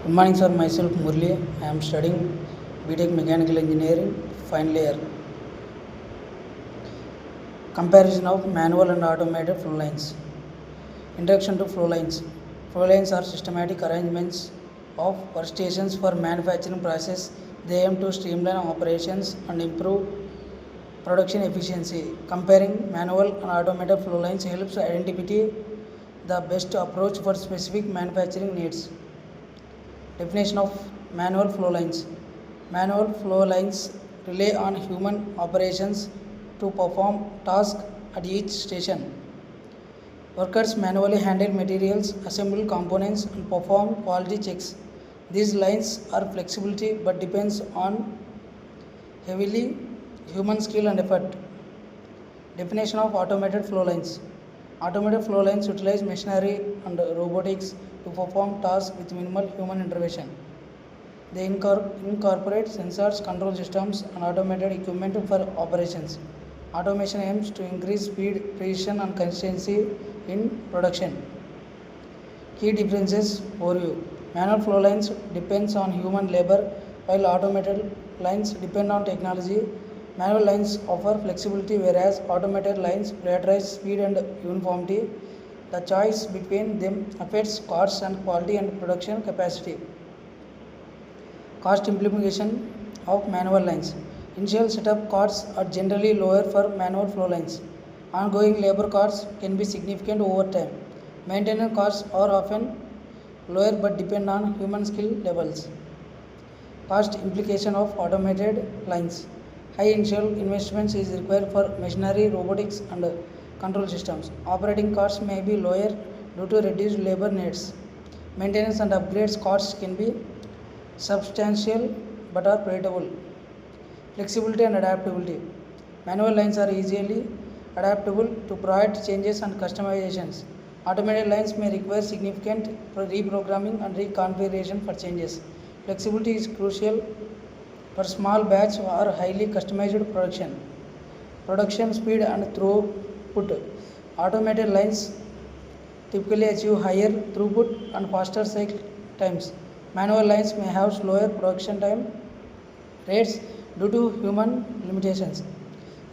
Good morning, sir. Myself Murli. I am studying BTech Mechanical Engineering, final year. Comparison of manual and automated flow lines. Introduction to flow lines. Flow lines are systematic arrangements of workstations for manufacturing process. They aim to streamline operations and improve production efficiency. Comparing manual and automated flow lines helps identify the best approach for specific manufacturing needs. Definition of manual flow lines. Manual flow lines rely on human operations to perform tasks at each station. Workers manually handle materials, assemble components, and perform quality checks. These lines are flexibility but depends on heavily human skill and effort. Definition of automated flow lines. Automated flow lines utilize machinery and robotics to perform tasks with minimal human intervention. They incorporate sensors, control systems, and automated equipment for operations. Automation aims to increase speed, precision, and consistency in production. Key differences overview. Manual flow lines depends on human labor, while automated lines depend on technology. Manual lines offer flexibility, whereas automated lines prioritize speed and uniformity. The choice between them affects costs and quality and production capacity. Cost implication of manual lines. Initial setup costs are generally lower for manual flow lines. Ongoing labor costs can be significant over time. Maintenance costs are often lower but depend on human skill levels. Cost implication of automated lines. High initial investments is required for machinery, robotics, and control systems. Operating costs may be lower due to reduced labor needs. Maintenance and upgrades costs can be substantial but are predictable. Flexibility and adaptability. Manual lines are easily adaptable to product changes and customizations. Automated lines may require significant reprogramming and reconfiguration for changes. Flexibility is crucial for small batch or highly customized production. Production speed and throughput. Automated lines typically achieve higher throughput and faster cycle times. Manual lines may have slower production time rates due to human limitations.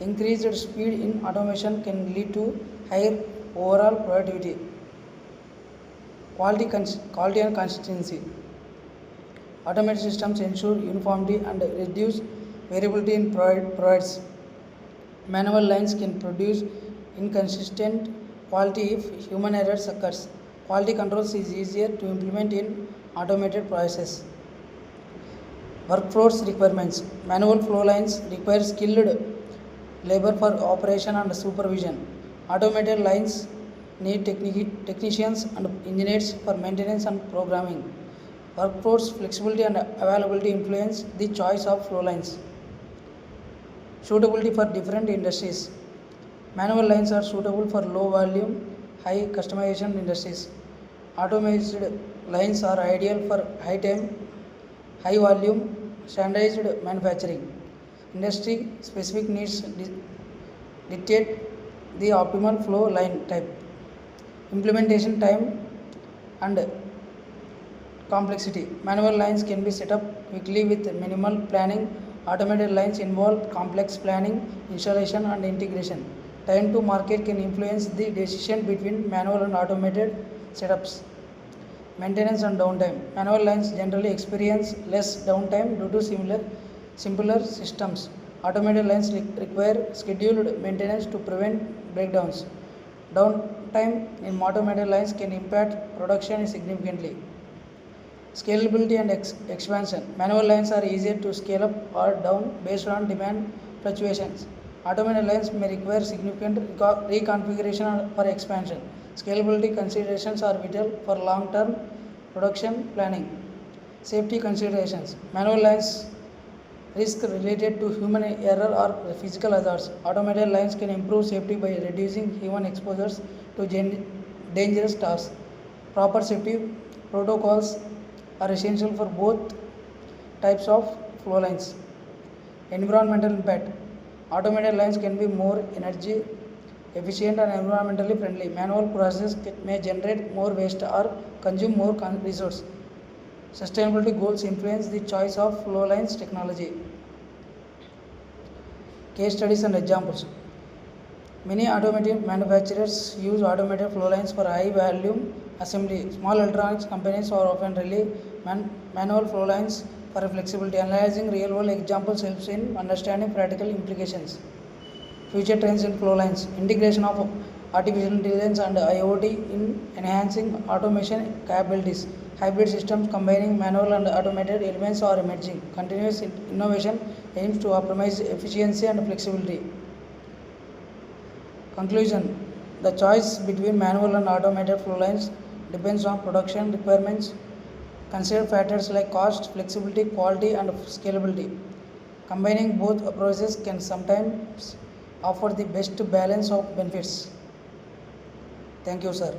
Increased speed in automation can lead to higher overall productivity. Quality and consistency. Automated systems ensure uniformity and reduce variability in products. Manual lines can produce inconsistent quality if human errors occurs. Quality controls is easier to implement in automated processes. Workforce requirements. Manual flow lines require skilled labor for operation and supervision. Automated lines need technicians and engineers for maintenance and programming. Workforce flexibility and availability influence the choice of flow lines. Suitability for different industries. Manual lines are suitable for low volume, high customization industries. Automated lines are ideal for high time, high volume, standardized manufacturing. Industry specific needs dictate the optimal flow line type. Implementation time and complexity. Manual lines can be set up quickly with minimal planning. Automated lines involve complex planning, installation, and integration. Time to market can influence the decision between manual and automated setups. Maintenance and downtime. Manual lines generally experience less downtime due to simpler systems. Automated lines require scheduled maintenance to prevent breakdowns. Downtime in automated lines can impact production significantly. Scalability and expansion. Manual lines are easier to scale up or down based on demand fluctuations. Automated lines may require significant reconfiguration for expansion. Scalability considerations are vital for long-term production planning. Safety considerations. Manual lines risk related to human error or physical hazards. Automated lines can improve safety by reducing human exposures to dangerous tasks. Proper safety protocols are essential for both types of flow lines. Environmental impact. Automated lines can be more energy efficient and environmentally friendly. Manual processes may generate more waste or consume more resources. Sustainability goals influence the choice of flow lines technology. Case studies and examples. Many automotive manufacturers use automated flow lines for high volume assembly. Small electronics companies are often rely manual flow lines for flexibility. Analyzing real world examples helps in understanding practical implications. Future trends in flow lines. Integration of artificial intelligence and IoT in enhancing automation capabilities. Hybrid systems combining manual and automated elements are emerging. Continuous innovation aims to optimize efficiency and flexibility. Conclusion. The choice between manual and automated flow lines depends on production requirements. Consider factors like cost, flexibility, quality, and scalability. Combining both approaches can sometimes offer the best balance of benefits. Thank you, sir.